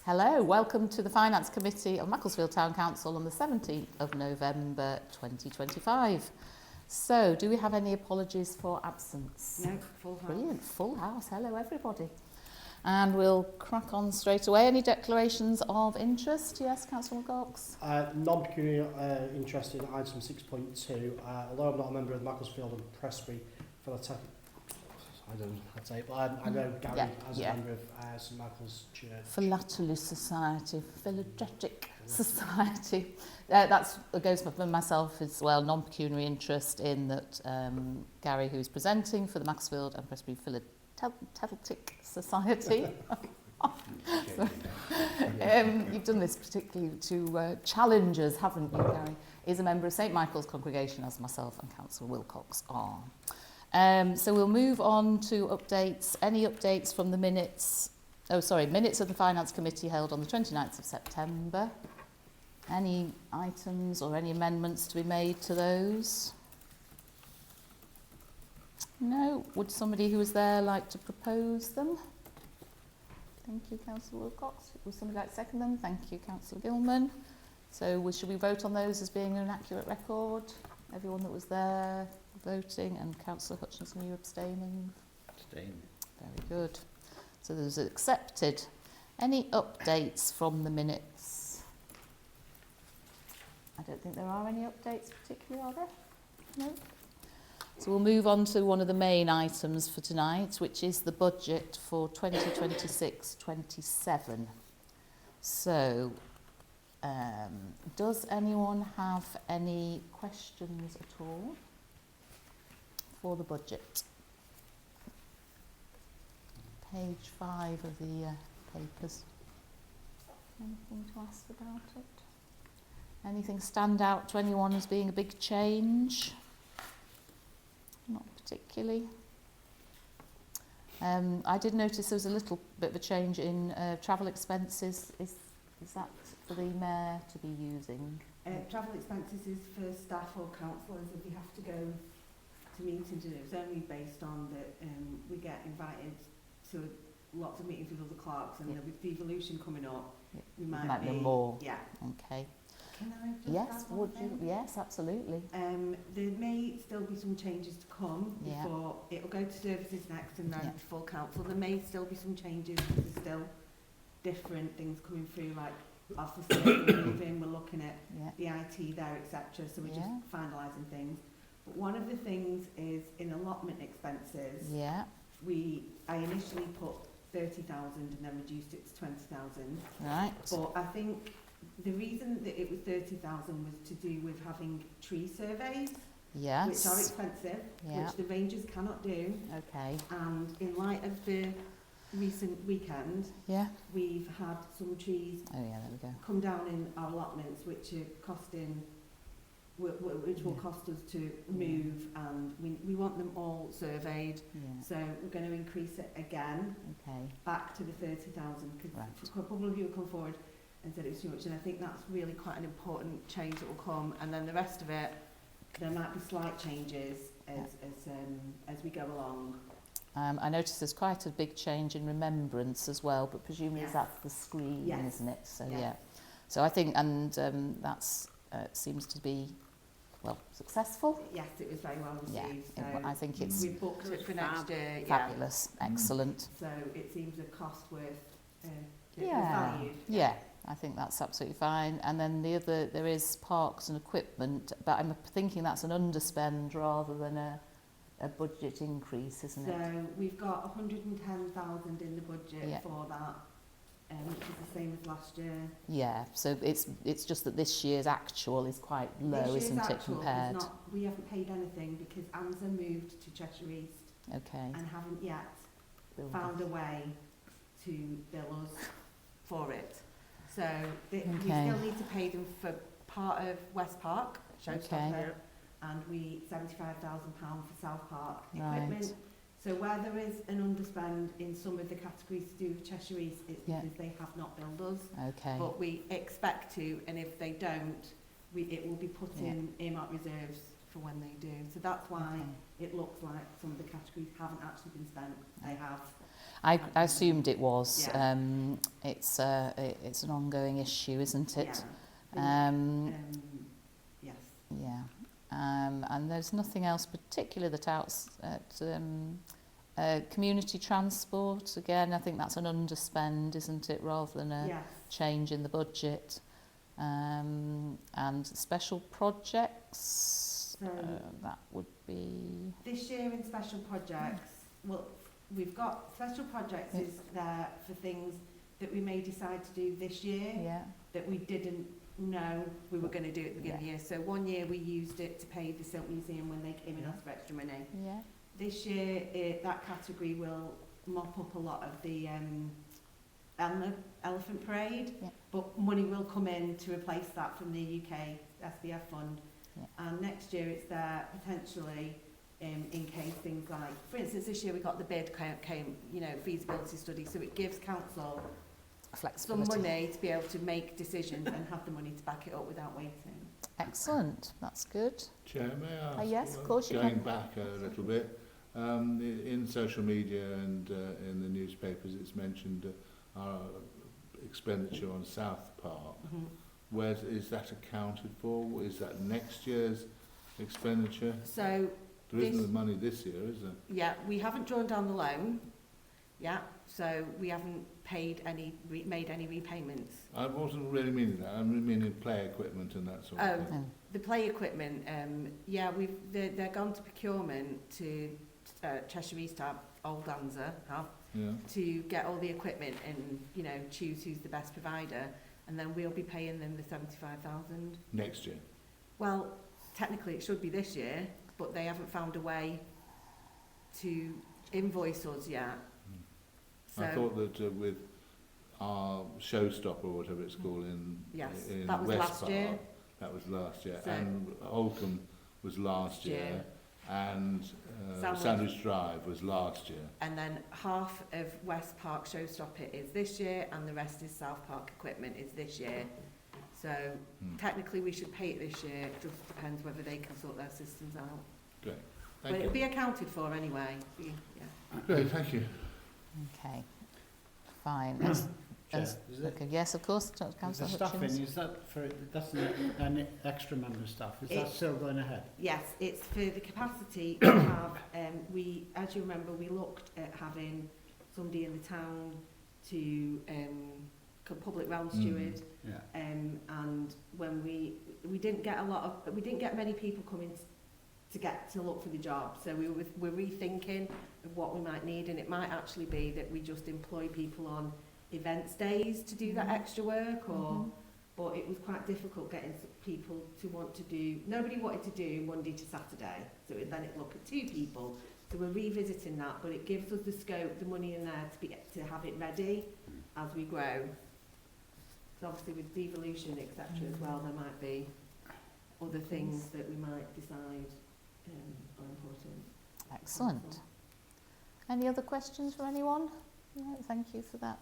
Hello, welcome to the Finance Committee of Macclesfield Town Council on the 17th of November 2025. So, do we have any apologies for absence? No, full house. Brilliant, full house. Hello everybody. And we'll crack on straight away. Any declarations of interest? Yes, Councillor Wilcox? Non-pecuniary interest in item 6.2. Although I'm not a member of the Macclesfield and Presbyterian Philatelic, I don't know how to say it, but I know Gary as a member of St Michael's Church. Philately Society, Philatelic Society. That goes for myself as well. Non-pecuniary interest in that Gary, who's presenting for the Macclesfield and Presbyterian Philatelic Society. You've done this particularly to challenge us, haven't you, Gary? Is a member of St Michael's congregation, as myself and Councillor Wilcox are. So we'll move on to updates. Any updates from the minutes? Minutes of the Finance Committee held on the 29th of September. Any items or any amendments to be made to those? No. Would somebody who was there like to propose them? Thank you, Councillor Wilcox. Would somebody like to second them? Thank you, Councillor Gilman. So should we vote on those as being an accurate record? Everyone that was there voting, and Councillor Hutchinson, you abstaining? Abstain. Very good. So those are accepted. Any updates from the minutes? I don't think there are any updates particularly, are there? No. So we'll move on to one of the main items for tonight, which is the budget for 2026-27. So, does anyone have any questions at all for the budget? Page 5 of the papers. Anything to ask about it? Anything stand out to anyone as being a big change? Not particularly. I did notice there was a little bit of a change in travel expenses. Is that for the mayor to be using? Travel expenses is for staff or councillors if you have to go to meetings, and it's only based on that we get invited to lots of meetings with other clerks, and with devolution coming up, we might be more. Yeah. Okay. Can I just yes, add would one you? thing? Yes, absolutely. There may still be some changes to come before it'll go to services next, and then full council. There may still be some changes because there's still different things coming through, like as the state moving, we're looking at the IT there, etc. So we're just finalising things. But one of the things is in allotment expenses. Yeah. I initially put 30,000 and then reduced it to 20,000. Right. But I think the reason that it was 30,000 was to do with having tree surveys, which are expensive, which the rangers cannot do. Okay. And in light of the recent weekend, we've had some trees come down in our allotments, which are costing, which will cost us to move, and we want them all surveyed. So we're going to increase it again, back to the 30,000, because a couple of you will come forward and said it was too much, and I think that's really quite an important change that will come. And then the rest of it, there might be slight changes as we go along. I noticed there's quite a big change in remembrance as well, but presumably that's the screen, isn't it? So so I think, and that's seems to be successful. Yes, it was very well received. So I think it's we booked it for next year. Fabulous, excellent. So it seems a cost worth value. Yeah, I think that's absolutely fine. And then the other, there is parks and equipment, but I'm thinking that's an underspend rather than a budget increase, isn't it? So we've got 110,000 in the budget for that, which is the same as last year. Yeah, so it's just that this year's actual is quite low, isn't it, compared? We haven't paid anything because ANZA moved to Cheshire East and haven't yet found a way to bill us for it. So we still need to pay them for part of West Park, Showstopper, and £75,000 for South Park equipment. So where there is an underspend in some of the categories to do with Cheshire East, it's because they have not billed us. But we expect to, and if they don't, it will be put in earmarked reserves for when they do. So that's why it looks like some of the categories haven't actually been spent. They have. I assumed it was. Yeah. It's an ongoing issue, isn't it? Yeah. Yes. Yeah. And there's nothing else particular that outs at community transport. Again, I think that's an underspend, isn't it, rather than a Yes. change in the budget. And special projects, So that would be... this year in special projects, well, we've got special projects Yeah. is there for things that we may decide to do this year Yeah. that we didn't know we were going to do at the beginning of the year. So one year we used it to pay the Silk Museum when they came and asked for extra money. Yeah. This year, that category will mop up a lot of the elephant parade, Yeah. but money will come in to replace that from the UK SBF fund. Yeah. And next year it's there potentially in case things like, for instance, this year we got the bid came, feasibility study, so it gives council some Flexibility. money to be able to make decisions and have the money to back it up without waiting. Excellent. That's good. Chair, may I ask? Yes, of course you going can. back a little bit, in social media and in the newspapers, it's mentioned our expenditure on South Park. Mm-hmm. Where is that accounted for? Is that next year's expenditure? So There isn't this- the money this year, is there? yeah, we haven't drawn down the loan. Yeah, so we haven't made any repayments. I wasn't really meaning that. I'm meaning play equipment and that sort of Oh. thing. The play equipment, they're gone to procurement to Cheshire East Old Anza Yeah. to get all the equipment and choose who's the best provider, and then we'll be paying them the 75,000. Next year. Well, technically it should be this year, but they haven't found a way to invoice us yet. So I thought that with our showstopper, or whatever it's called, in Yes, in that was West last Park, year. that was last year, So- and Holcombe was last year, and Sandwich. Sandwich Drive was last year. And then half of West Park Showstopper is this year, and the rest is South Park equipment is this year. So technically we should pay it this year, it just depends whether they can sort their systems out. Great, But thank it'll you. be accounted for anyway. Yeah. Great, thank you. Okay. Fine. Chair, is it, Okay. Yes, of course. the Councillor staffing, Hutchins. is that for, that's an extra member of staff, is that It- still going ahead? Yes, it's for the capacity we have. As you remember, we looked at having somebody in the town to public realm steward. Yeah. And when we didn't get many people coming to look for the job, so we're rethinking of what we might need, and it might actually be that we just employ people on events days to do that extra work, or but it was quite difficult getting people to want to do. Nobody wanted to do Monday to Saturday, so then it looked at 2 people. So we're revisiting that, but it gives us the scope, the money in there to have it ready as we grow. So obviously with devolution, etc. as well, there might be other things that we might decide are important. Excellent. Any other questions for anyone? No, thank you for that.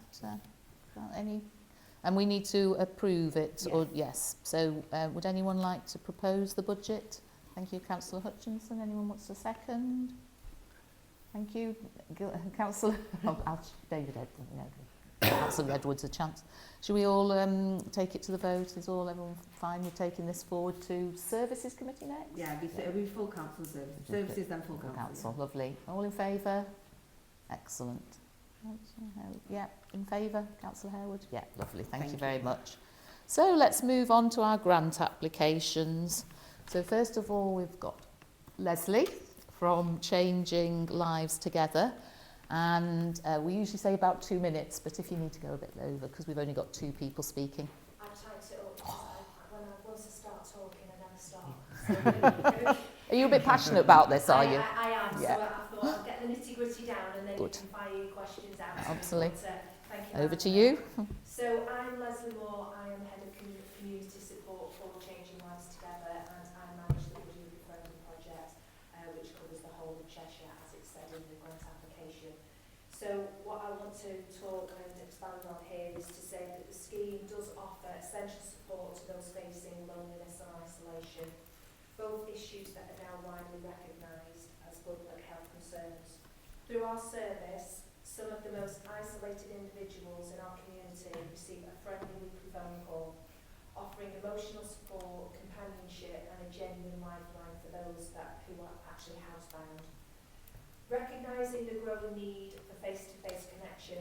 And we need to approve it, Yes. or yes. So would anyone like to propose the budget? Thank you, Councillor Hutchinson. Anyone wants a second? Thank you, Councillor. David Edwards. Councillor Edwards a chance. Shall we all take it to the vote? Is everyone fine with taking this forward to Services Committee next? Yeah, it'll be full council services then full council. Lovely. All in favour? Excellent. Yeah, in favour, Councillor Harewood? Yeah, lovely. Thank you very much. So let's move on to our grant applications. So first of all, we've got Leslie from Changing Lives Together. And we usually say about 2 minutes, but if you need to go a bit over, because we've only got 2 people speaking. I typed it up because once I start talking, I never stop. Are you a bit passionate about this, are you? I am, Yeah. so I thought I'll get the nitty-gritty down and then Good. you can fire your questions out. Absolutely. But, thank you. Over Madam to Chair. you. So I'm Leslie Moore, I am Head of Community Support for Changing Lives Together, and I manage the Would You Referendum project, which covers the whole of Cheshire, as it said in the grant application. So what I want to talk and expand on here is to say that the scheme does offer essential support to those facing loneliness and isolation, both issues that are now widely recognised as public health concerns. Through our service, some of the most isolated individuals in our community receive a friendly weekly phone call, offering emotional support, companionship and a genuine lifeline for those who are actually housebound. Recognising the growing need for face-to-face connection,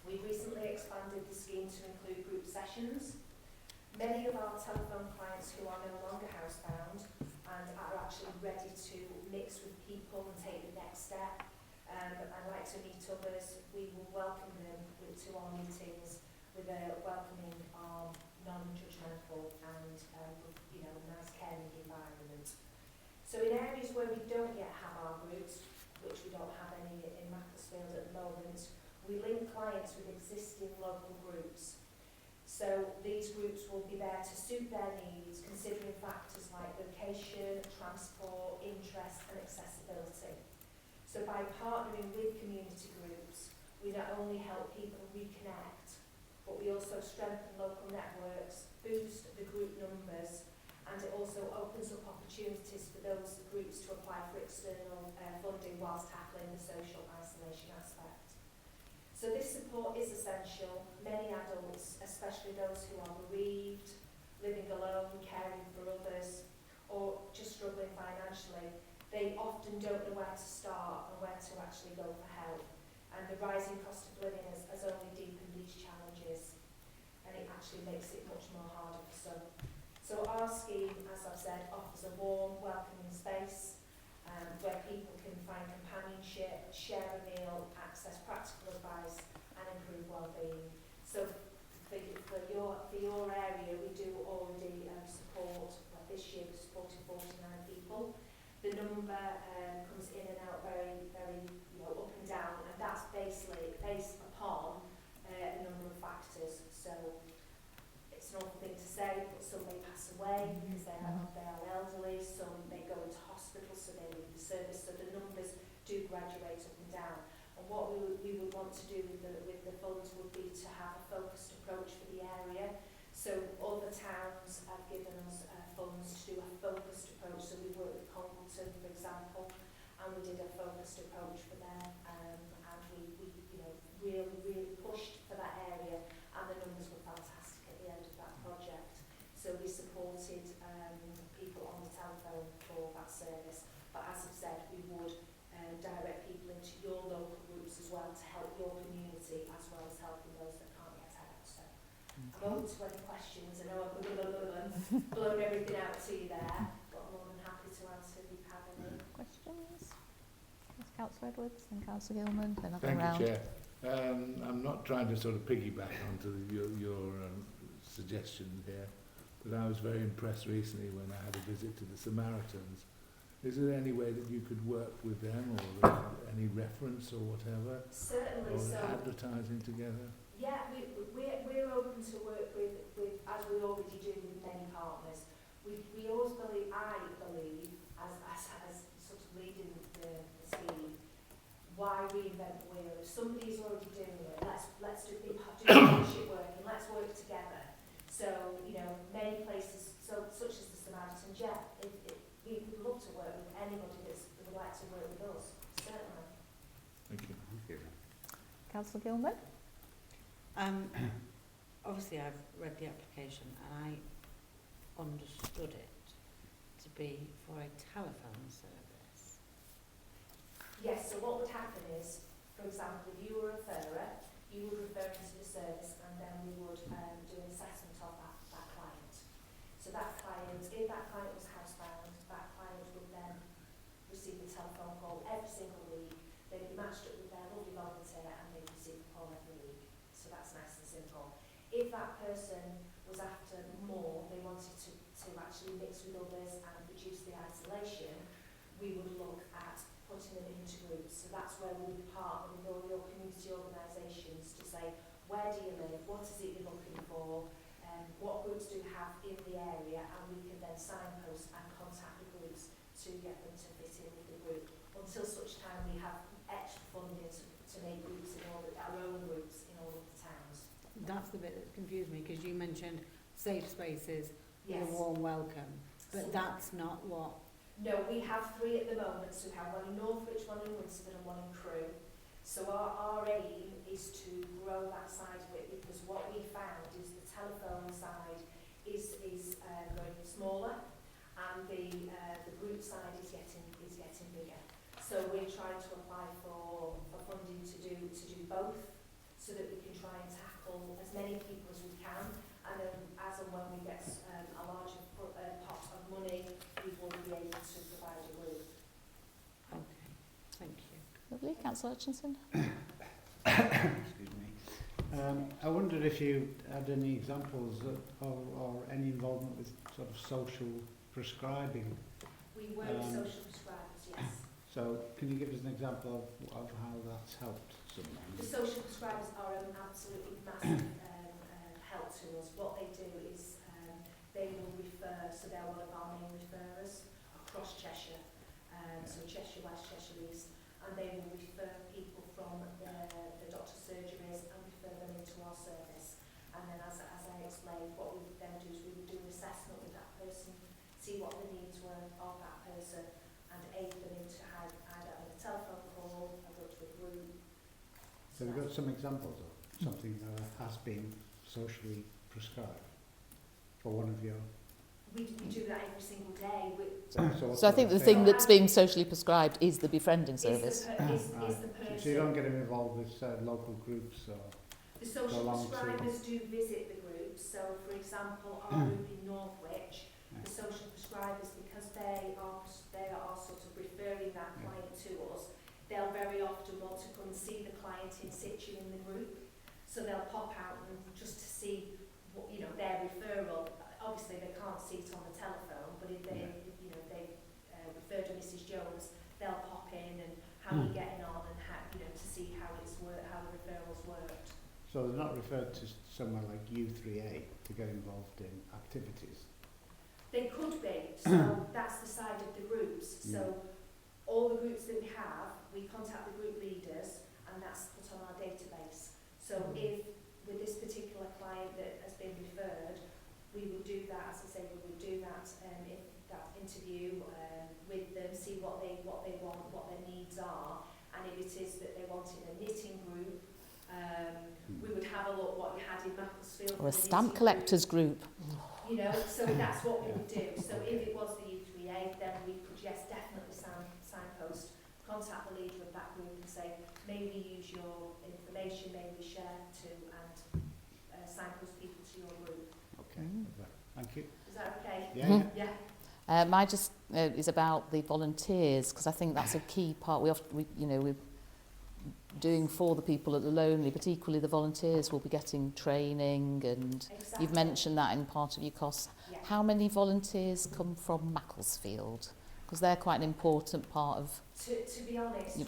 we've recently expanded the scheme to include group sessions. Many of our telephone clients who are no longer housebound and are actually ready to mix with people and take the next step and like to meet others, we will welcome them to our meetings with a welcoming arm, non-judgmental and a nice caring environment. So in areas where we don't yet have our groups, which we don't have any in Macclesfield at the moment, we link clients with existing local groups. So these groups will be there to suit their needs, considering factors like location, transport, interest and accessibility. So by partnering with community groups, we not only help people reconnect, but we also strengthen local networks, boost the group numbers, and it also opens up opportunities for those groups to apply for external funding whilst tackling the social isolation aspect. So this support is essential. Many adults, especially those who are bereaved, living alone, caring for others, or just struggling financially, they often don't know where to start and where to actually go for help. And the rising cost of living has only deepened these challenges, and it actually makes it much more harder for some. So our scheme, as I've said, offers a warm, welcoming space where people can find companionship, share a meal, access practical advice and improve well-being. So for your area, we do already support, this year we're supporting 49 people. The number comes in and out very, very up and down, and that's basically based upon a number of factors. So it's an awful thing to say, but some may pass away because they are elderly, some may go into hospital, so they leave the service, so the numbers do graduate up and down. And what we would want to do with the funds would be to have a focused approach for the area. So other towns have given us funds to do a focused approach, so we work with Congleton, for example, and we did a focused approach for them, and we really pushed for that area, and the numbers were fantastic at the end of that project. So we supported people on the telephone for that service, but as I've said, we would direct people into your local groups as well to help your community, as well as helping those that can't get out. So I'm open to any questions. I know I've blown everything out to you there, but I'm more than happy to answer if you have any. Questions? Yes, Councillor Edwards, then Councillor Gilman, then I'll go Thank round. you, Chair. I'm not trying to sort of piggyback onto your suggestion here, but I was very impressed recently when I had a visit to the Samaritans. Is there any way that you could work with them, or any reference or whatever? Certainly. Or So advertising together? yeah, we're open to work with as we already do with many partners. We always believe, I believe, as sort of leading the scheme, why reinvent the wheel? If somebody's already doing it, let's do partnership work and let's work together. So many places, such as the Samaritans, we would love to work with anybody that would like to work with us. Certainly. Thank you. Councillor Gilman? Obviously I've read the application and I understood it to be for a telephone service. Yes, so what would happen is, for example, if you were a referrer, you would refer into the service and then we would do an assessment of that client. So that client, if that client was housebound, that client would then receive a telephone call every single week. They'd be matched up with their lovely volunteer and they'd receive a call every week. So that's nice and simple. If that person was after more, they wanted to actually mix with others and reduce the isolation, we would look at putting them into groups. So that's where we would partner with all your community organisations to say, where do you live, what is it you're looking for, what groups do you have in the area, and we can then signpost and contact the groups to get them to fit in with the group until such time we have extra funding to make groups in all our own groups in all of the towns. That's the bit that confused me, because you mentioned safe spaces, Yes. a warm welcome, but that's not what. No, we have 3 at the moment. So we have one in Northwich, one in Winsford and one in Crewe. So our aim is to grow that side of it, because what we found is the telephone side is going smaller, and the group side is getting bigger. So we're trying to apply for funding to do both, so that we can try and tackle as many people as we can, and then as and when we get a larger pot of money, we will be able to provide a group. Okay, thank you. Lovely. Councillor Hutchinson? Excuse me. I wondered if you had any examples or any involvement with sort of social prescribing. We work with social prescribers, yes. So can you give us an example of how that's helped someone? The social prescribers are an absolutely massive help to us. What they do is they will refer, so they're one of our main referrers across Cheshire, so Cheshire West, Cheshire East, and they will refer people from the doctor's surgeries and refer them into our service. And then as I explained, what we would then do is we would do an assessment with that person, see what the needs were of that person, and aid them into either a telephone call, a go to a group. So we've got some examples of something that has been socially prescribed for one of your... We do that every single day. So I think the thing that's being socially prescribed is the befriending service. Is the person. So you don't get them involved with local groups or... The social prescribers do visit the groups. So, for example, our group in Northwich, the social prescribers, because they are sort of referring that client to us, they'll very often want to come and see the client in situ in the group. So they'll pop out and just to see what, you know, their referral. Obviously they can't see it on the telephone, but if they refer to Mrs. Jones, they'll pop in and how you're getting on, and how, you know, to see how how the referrals worked. So they're not referred to somewhere like U3A to get involved in activities? They could be. So that's the side of the groups. So all the groups that we have, we contact the group leaders, and that's put on our database. So if with this particular client that has been referred, we would do that, as I say, we would do that interview with them, see what they want, what their needs are, and if it is that they wanted a knitting group, we would have a look what you had in Macclesfield. Or a stamp collectors group. You know, so that's what we would do. So if it was the U3A, then we could, yes, definitely signpost, contact the leader of that group and say, may we use your information, may we share to, and signpost people to your group. Okay, thank you. Is that okay? Yeah. Yeah. My just is about the volunteers, because I think that's a key part. We're doing for the people at the Lonely, but equally the volunteers will be getting training, and Exactly. you've mentioned that in part of your costs. Yeah. How many volunteers come from Macclesfield? Because they're quite an important part of... To be honest, Yep.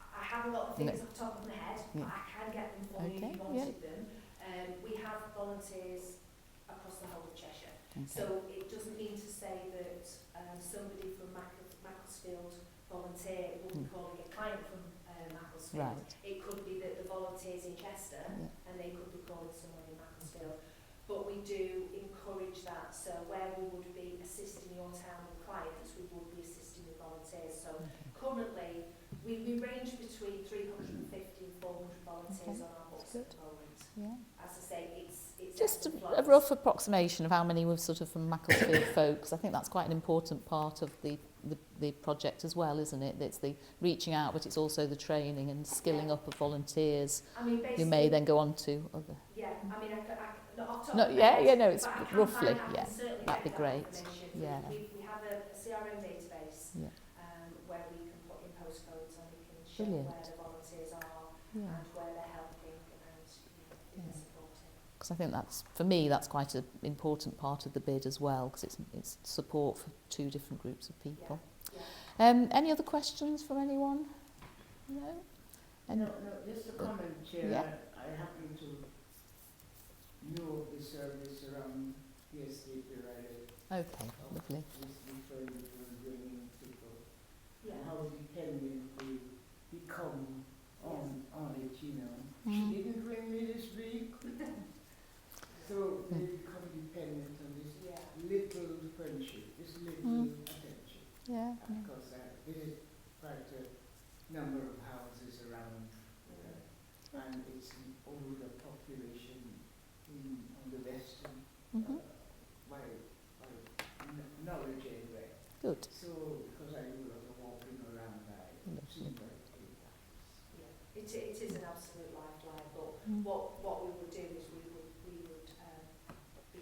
I haven't got the figures off the top of my head, but I can get them for you if you wanted them. We have volunteers across the whole of Cheshire. Okay. So it doesn't mean to say that somebody from Macclesfield volunteer will be calling a client from Macclesfield. Right. It could be that the volunteers in Chester, and they could be calling someone in Macclesfield. But we do encourage that. So where we would be assisting your town with clients, we would be assisting with volunteers. So currently, we range between 350 and 400 volunteers on our books at the moment. Yeah. As I say, it's Just a rough approximation of how many were sort of from Macclesfield folks. I think that's quite an important part of the project as well, isn't it? It's the reaching out, but it's also the training and skilling up of volunteers who may then go on to other... Yeah, I mean, not off top No, of my yeah, head, yeah, no, it's but I can roughly, find- I yeah, can certainly that'd be get that great, information. yeah. We have a CRM database Yeah. where we can put in postcodes, and we can show Brilliant. where the volunteers are Yeah. and where they're helping and Yeah. supporting. Because I think that's, for me, that's quite an important part of the bid as well, because it's support for two different groups of people. Yeah. Any other questions from anyone? No? No, just a comment, Chair. Yeah. I happen to know the service around the estate where I live. Okay, lovely. Just referring to bringing people. Yeah. And how dependent they become on it, you know. Mm. She didn't ring me this week. So they become dependent on this little friendship, this little attention. Yeah. Because I visit quite number of houses around, and it's an older population on the western Norwich area. Good. So, because I do a lot of walking around there, it seems like it is an absolute lifeline, but what we would do is we would be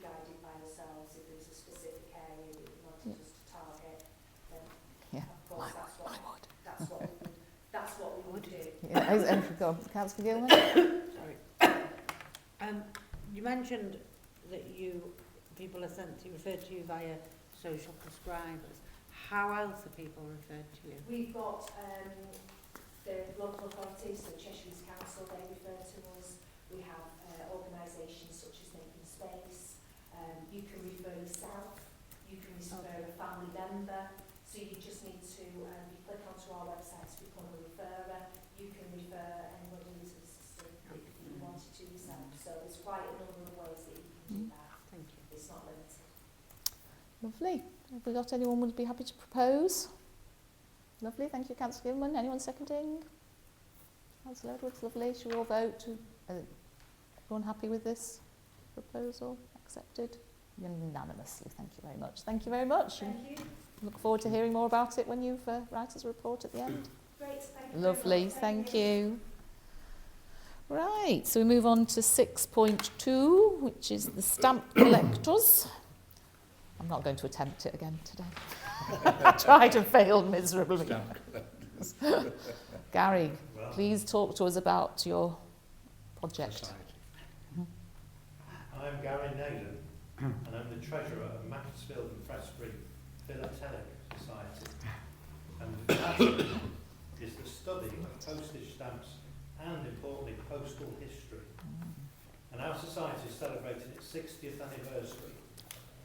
guided by ourselves. If there's a specific area that you wanted us to target, then of course that's what we would do. Councillor Gilman? Sorry. You mentioned that people are referred to you via social prescribers. How else are people referred to you? We've got the local authorities, so Cheshire East Council, they refer to us. We have organisations such as Making Space. You can refer yourself. You can refer a family member. So you just need to, you click onto our website to become a referrer. You can refer anybody who's an assistant if you wanted to yourself. So there's quite a number of ways that you can do that. Thank you. It's not limited. Lovely. Have we got anyone who would be happy to propose? Lovely. Thank you, Councillor Gilman. Anyone seconding? Councillor Edwards, lovely. Shall we all vote? Everyone happy with this proposal? Accepted? Unanimously. Thank you very much. Thank you very much. Thank you. Look forward to hearing more about it when you've write us a report at the end. Great. Thank you. Lovely. Thank you. Right. So we move on to 6.2, which is the stamp collectors. I'm not going to attempt it again today. I tried and failed miserably. Gary, please talk to us about your project. I'm Gary Naden, and I'm the treasurer of Macclesfield and Prestbury Philatelic Society. And the passion is the study of postage stamps and, importantly, postal history. And our society is celebrating its 60th anniversary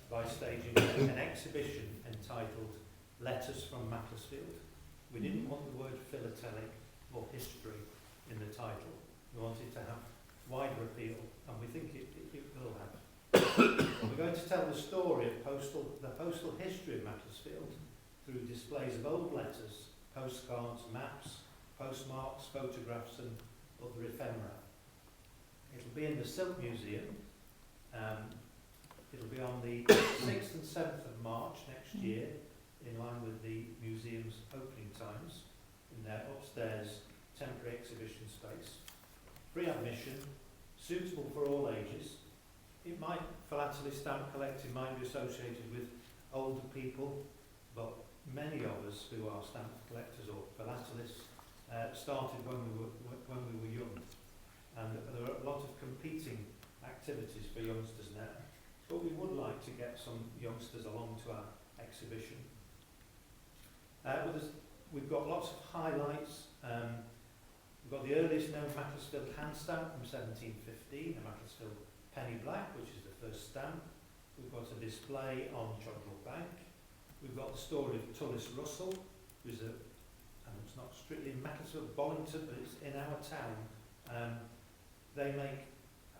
by staging an exhibition entitled Letters from Macclesfield. We didn't want the word philatelic or history in the title. We wanted to have wider appeal, and we think it will have. We're going to tell the story of the postal history of Macclesfield through displays of old letters, postcards, maps, postmarks, photographs and other ephemera. It'll be in the Silk Museum. It'll be on the 6th and 7th of March next year, in line with the museum's opening times, in their upstairs temporary exhibition space. Free admission, suitable for all ages. It might, philately stamp collecting might be associated with older people, but many of us who are stamp collectors or philatelists started when we were young. And there are a lot of competing activities for youngsters now. But we would like to get some youngsters along to our exhibition. We've got lots of highlights. We've got the earliest known Macclesfield hand stamp from 1715, the Macclesfield penny black, which is the first stamp. We've got a display on Chodrell Bank. We've got the story of Tullis Russell, who's and it's not strictly in Macclesfield, Bollington, but it's in our town. They make,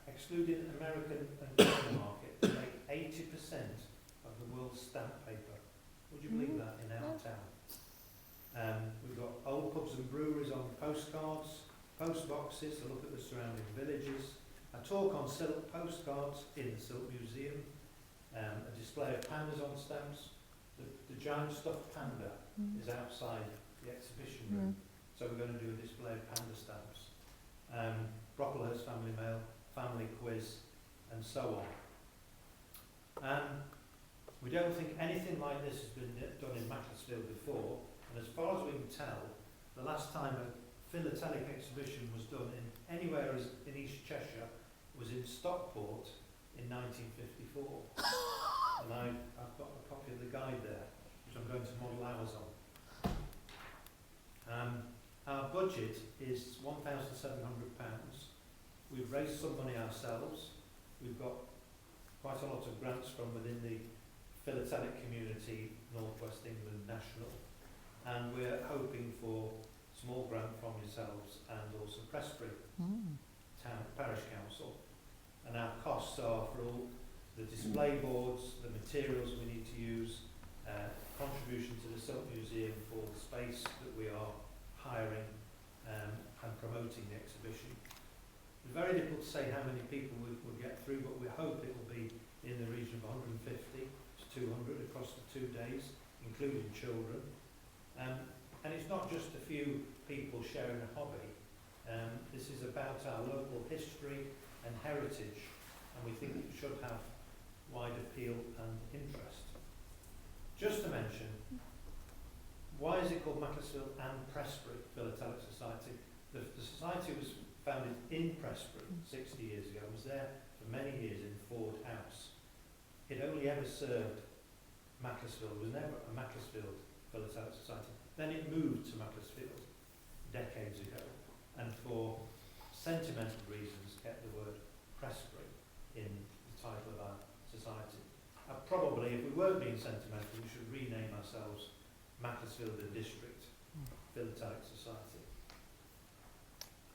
excluding American and German market, they make 80% of the world's stamp paper. Would you believe that in our town? We've got old pubs and breweries on postcards, post boxes to look at the surrounding villages, a talk on silk postcards in the Silk Museum, a display of pandas on stamps. The giant stuffed panda is outside the exhibition room, so we're going to do a display of panda stamps. Brocklehurst Family Mail, family quiz, and so on. We don't think anything like this has been done in Macclesfield before, and as far as we can tell, the last time a philatelic exhibition was done in anywhere in East Cheshire was in Stockport in 1954. And I've got a copy of the guide there, which I'm going to model ours on. Our budget is £1,700. We've raised some money ourselves. We've got quite a lot of grants from within the philatelic community, North West England National, and we're hoping for a small grant from yourselves and also Prestbury Town Parish Council. And our costs are for all the display boards, the materials we need to use, contribution to the Silk Museum for the space that we are hiring and promoting the exhibition. It's very difficult to say how many people we'll get through, but we hope it will be in the region of 150 to 200 across the 2 days, including children. And it's not just a few people sharing a hobby. This is about our local history and heritage, and we think it should have wide appeal and interest. Just to mention, why is it called Macclesfield and Prestbury Philatelic Society? The society was founded in Prestbury 60 years ago, and was there for many years in Ford House. It only ever served Macclesfield. It was never a Macclesfield Philatelic Society. Then it moved to Macclesfield decades ago, and for sentimental reasons kept the word Prestbury in the title of our society. Probably, if we weren't being sentimental, we should rename ourselves Macclesfield and District Philatelic Society.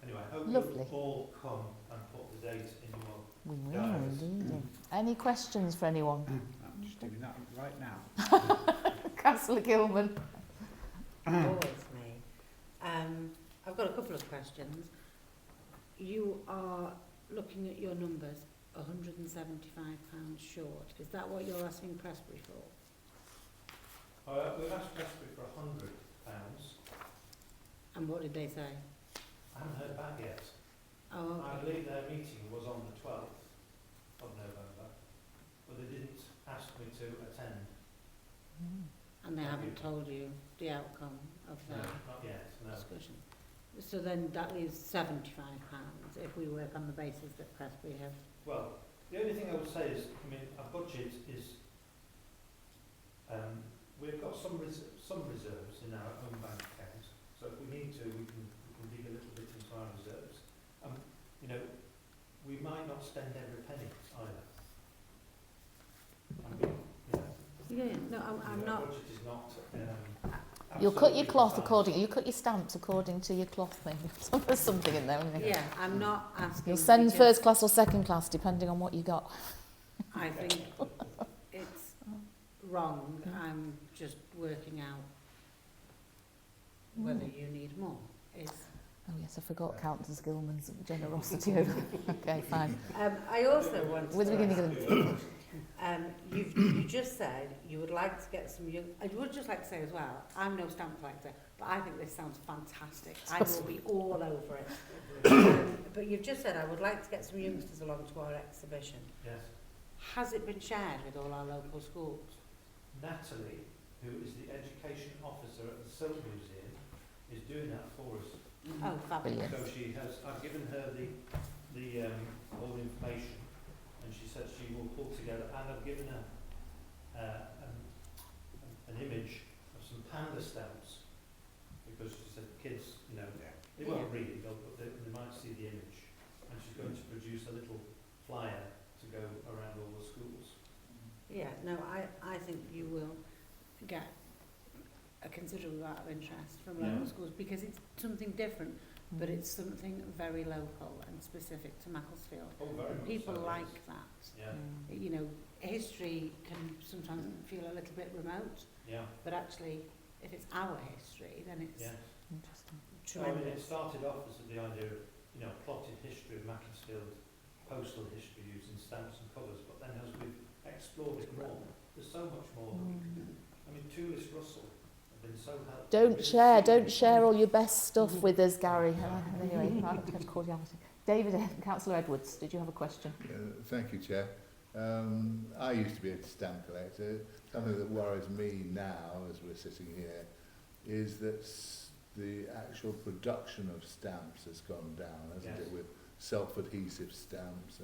Anyway, I hope you'll all come and put the date in your We will, diaries. indeed. Any questions for anyone? I'm just doing that right now. Councillor Gilman. Always me. I've got a couple of questions. You are looking at your numbers, £175 short. Is that what you're asking Prestbury for? We've asked Prestbury for £100. And what did they say? I haven't heard back yet. Oh, I okay. believe their meeting was on the 12th of November, but they didn't ask me to attend. And they haven't told you the outcome of No, their not yet, no. discussion. So then that leaves £75 if we work on the basis that Prestbury have. Well, the only thing I would say is, I mean, our budget is, we've got some reserves in our own bank account, so if we need to, we can dig a little bit into our reserves. You know, we might not spend every penny either. I mean, you know, Yeah, no, I'm our not. budget is not. You'll cut your absolutely cloth precise. according. You cut your stamps according to your cloth thing. There's something in there, isn't there? Yeah, I'm not asking. You'll send because first class or second class, depending on what you got. I think it's wrong. I'm just working out whether you need more. Is Oh yes, I forgot Councillor Gilman's generosity over. Okay, fine. I also want to. With the beginning of you just said you would like to get some young. I would just like to say as well, I'm no stamp collector, but I think this sounds fantastic. I will be all over it. But you've just said I would like to get some youngsters along to our exhibition. Yes. Has it been shared with all our local schools? Natalie, who is the education officer at the Silk Museum, is doing that for us. Oh, fabulous. So she has, I've given her all the information, and she said she will pull together, and I've given her an image of some panda stamps, because she said kids, you know, they won't read it, but they might see the image, and she's going to produce a little flyer to go around all the schools. Yeah, no, I think you will get a considerable amount of interest from local schools because it's something different, but it's something very local and specific to Macclesfield. Oh, very much People so, like yes. that. Yeah, You know, history can sometimes feel a little bit remote, yeah, but actually, if it's our history, then it's yeah. Interesting. So, I mean, it tremendous. started off as the idea of, you know, plotted history of Macclesfield, postal history using stamps and colours, but then as we've explored it more, there's so much more that we can do. I mean, Tulis Russell have been so helpful. Don't share all your best stuff with us, Gary. Anyway, cordiality. David, Councillor Edwards, did you have a question? Thank you, Chair. I used to be a stamp collector. Something that worries me now, as we're sitting here, is that the actual production of stamps has gone down, hasn't it, with self-adhesive stamps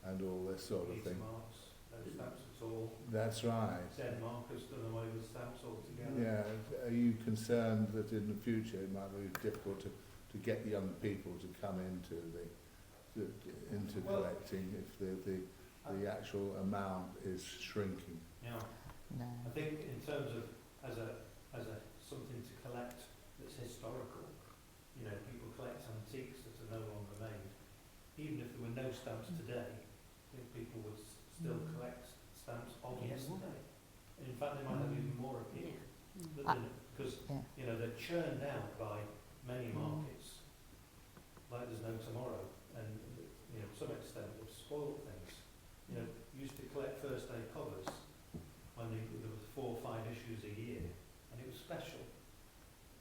and all this sort of thing. Marks, no stamps at all. That's right. Denmark has done away with stamps altogether. Yeah. Are you concerned that in the future it might be difficult to get young people to come into collecting if the actual amount is shrinking? Yeah. No. I think in terms of as a something to collect that's historical, you know, people collect antiques that are no longer made. Even if there were no stamps today, I think people would still collect stamps of yesterday. And in fact, they might have even more appeal. Because you know, they're churned out by many markets, like there's no tomorrow, and you know, to some extent have spoiled things. You know, used to collect first day covers when there was 4 or 5 issues a year, and it was special.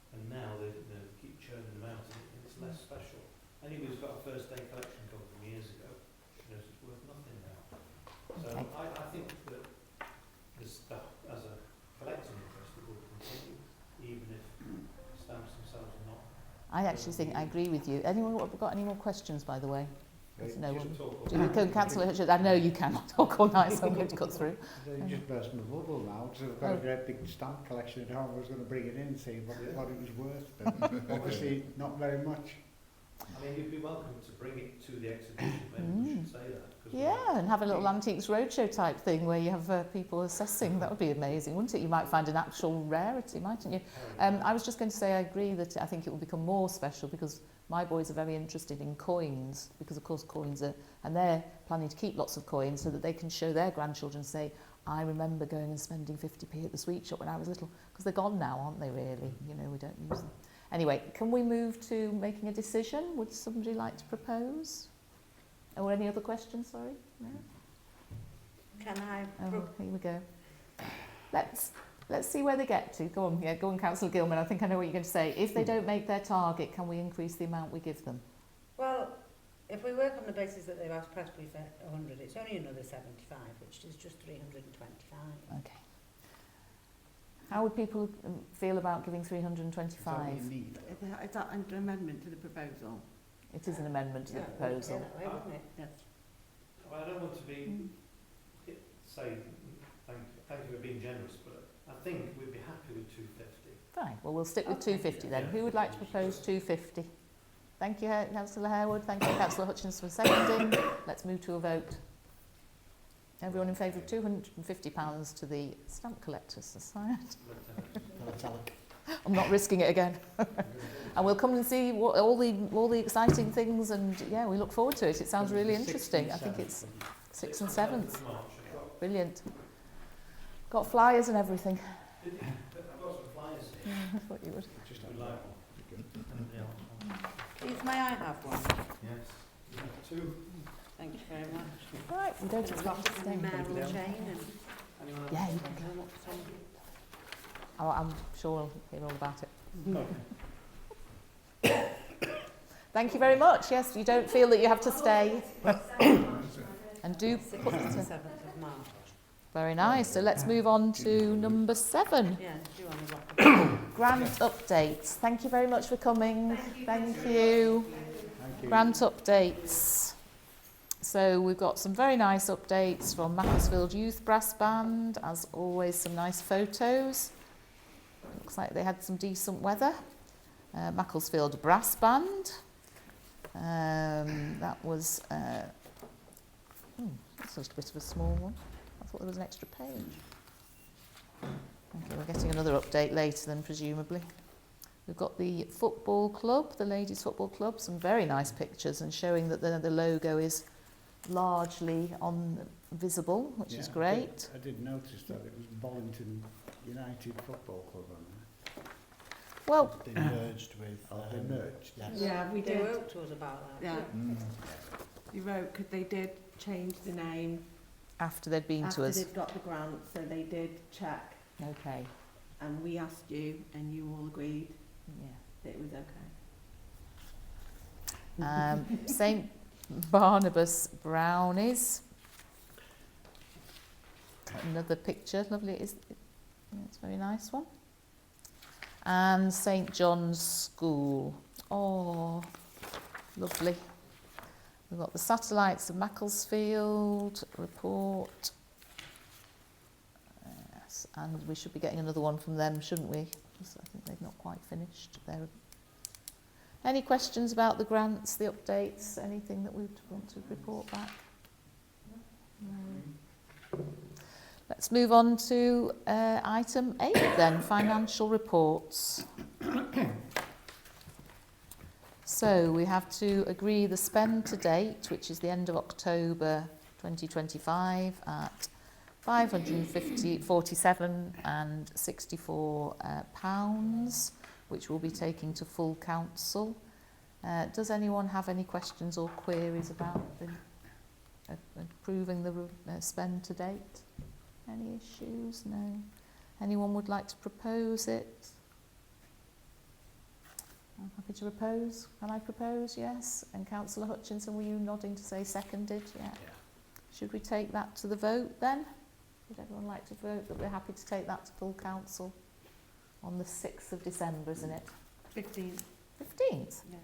And now they keep churning them out, and it's less special. Anyone who's got a first day collection cover from years ago knows it's worth nothing now. So Okay. I think that this stuff, as a collecting interest, it will continue, even if stamps themselves are not. I actually think I agree with you. Anyone got any more questions, by the way? There's no one. Talk Do you Councillor Hutchins? I know you can talk all night, so I'm going to cut through. You just burst my bubble now, because I've got a great big stamp collection at home. I was going to bring it in and see what it was worth, but obviously not very much. I mean, you'd be welcome to bring it to the exhibition, maybe we should say that. 'Cause Yeah, and have a little Antiques Roadshow type thing where you have people assessing. That would be amazing, wouldn't it? You might find an actual rarity, mightn't you? I was just going to say I agree that I think it will become more special because my boys are very interested in coins, because of course coins are, and they're planning to keep lots of coins so that they can show their grandchildren, say, I remember going and spending 50p at the sweet shop when I was little, because they're gone now, aren't they really? You know, we don't use them. Anyway, can we move to making a decision? Would somebody like to propose? Or any other questions, sorry? No? Can I? Oh, here we go. Let's see where they get to. Go on, go on, Councillor Gilman. I think I know what you're going to say. If they don't make their target, can we increase the amount we give them? Well, if we work on the basis that they've asked Presbury for 100, it's only another 75, which is just 325. Okay. How would people feel about giving 325? Is that what you need? Is that an amendment to the proposal? It is an amendment to the proposal. Yeah, wouldn't it? Yes. Well, I don't want to be say thank you for being generous, but I think we'd be happy with 250. Fine. Well, we'll stick with 250 then. Who would like to propose 250? Thank you, Councillor Harewood. Thank you, Councillor Hutchins, for seconding. Let's move to a vote. Everyone in favour of £250 to the Stamp Collectors Society? I'm not risking it again. And we'll come and see what, all the exciting things, and yeah, we look forward to it. It sounds really interesting. I think it's 6th and 7th. Brilliant. Got flyers and everything. I've got some flyers here. Yeah, I thought you would. Just would like one. Please, may I have one? Yes. You have 2. Thank you very much. Right, we don't expect to stay. Mayoral chain and Yeah, you can go. Oh, I'm sure we'll hear all about it. Thank you very much. Yes, you don't feel that you have to stay. And do put 6th and the 7th of March. very nice. So let's move on to number 7. Yeah, do on the block. Grant updates. Thank you very much for coming. Thank you. Grant updates. So we've got some very nice updates from Macclesfield Youth Brass Band. As always, some nice photos. Looks like they had some decent weather. Macclesfield Brass Band. That was that's just a bit of a small one. I thought there was an extra page. Okay, we're getting another update later then, presumably. We've got the football club, the ladies' football club, some very nice pictures and showing that the logo is largely visible, which is great. I did notice that it was Bollington United Football Club on there. Well, They merged with... They merged? Yes. Yeah, we They did. wrote to us about that. Yeah. You wrote, because they did change the name after they'd been after to us. they'd got the grant, so they did check, Okay. and we asked you, and you all agreed Yeah. that it was okay. St Barnabas Brownies. Another picture, lovely. It's a very nice one. And St John's School. Oh, lovely. We've got the satellites of Macclesfield report. Yes, and we should be getting another one from them, shouldn't we? Because I think they've not quite finished. Any questions about the grants, the updates, anything that we'd want to report back? No. Let's move on to item 8 then, financial reports. So we have to agree the spend to date, which is the end of October 2025, at £547 and 64 pounds, which we'll be taking to full council. Does anyone have any questions or queries about the approving the spend to date? Any issues? No. Anyone would like to propose it? I'm happy to propose. Can I propose? Yes. And Councillor Hutchinson, were you nodding to say seconded? Yeah. Should we take that to the vote then? Would everyone like to vote that we're happy to take that to full council on the 6th of December, isn't it? 15th. 15th? Yeah.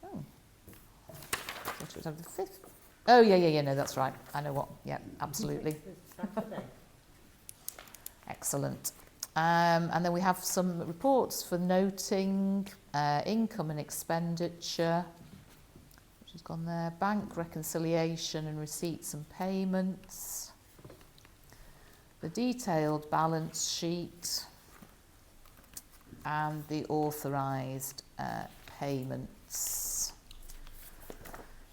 Oh. Thought it was over the 5th. Oh, yeah, no, that's right. I know what. Yeah, absolutely. Saturday. Excellent. And then we have some reports for noting income and expenditure, which has gone there, bank reconciliation and receipts and payments, the detailed balance sheet, and the authorised payments.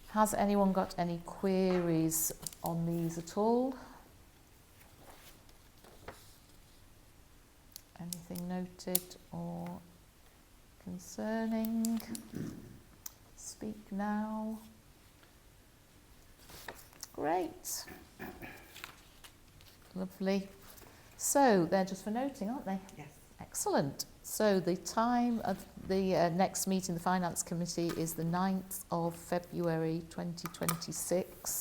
Has anyone got any queries on these at all? Anything noted or concerning? Speak now. Great. Lovely. So they're just for noting, aren't they? Yes. Excellent. So the time of the next meeting, the Finance Committee, is the 9th of February 2026.